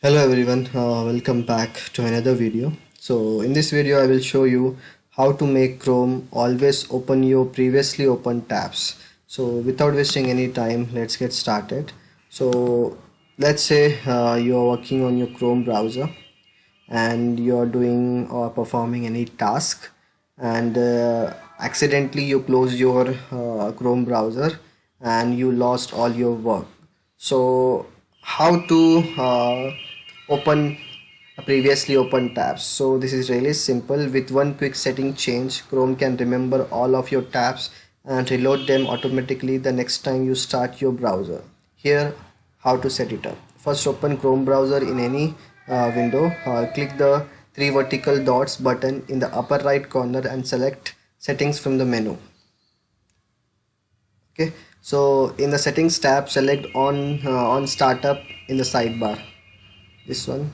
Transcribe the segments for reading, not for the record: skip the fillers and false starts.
Hello everyone, welcome back to another video. So in this video I will show you how to make Chrome always open your previously opened tabs. So without wasting any time, let's get started. So let's say you are working on your Chrome browser and you are doing or performing any task, and accidentally you close your Chrome browser and you lost all your work. So how to open a previously open tabs? So this is really simple. With one quick setting change, Chrome can remember all of your tabs and reload them automatically the next time you start your browser. Here, how to set it up. First, open Chrome browser in any window. Click the three vertical dots button in the upper right corner and select settings from the menu. Okay, so in the settings tab, select on startup in the sidebar, this one.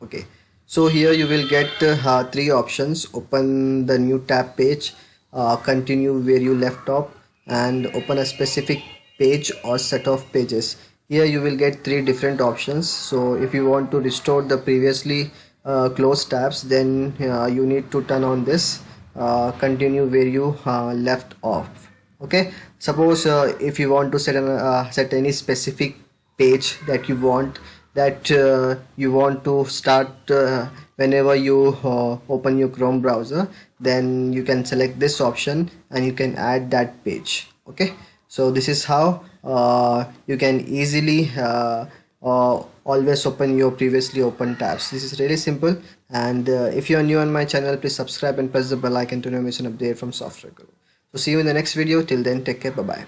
Okay, so here you will get three options: open the new tab page, continue where you left off, and open a specific page or set of pages. Here you will get three different options. So if you want to restore the previously closed tabs, then you need to turn on this continue where you left off. Okay, suppose if you want to set any specific page that you want to start whenever you open your Chrome browser, then you can select this option and you can add that page. Okay, so this is how you can easily always open your previously open tabs. This is really simple, and if you are new on my channel, please subscribe and press the bell icon to never miss an update from Software Guru. So see you in the next video. Till then, take care. Bye bye.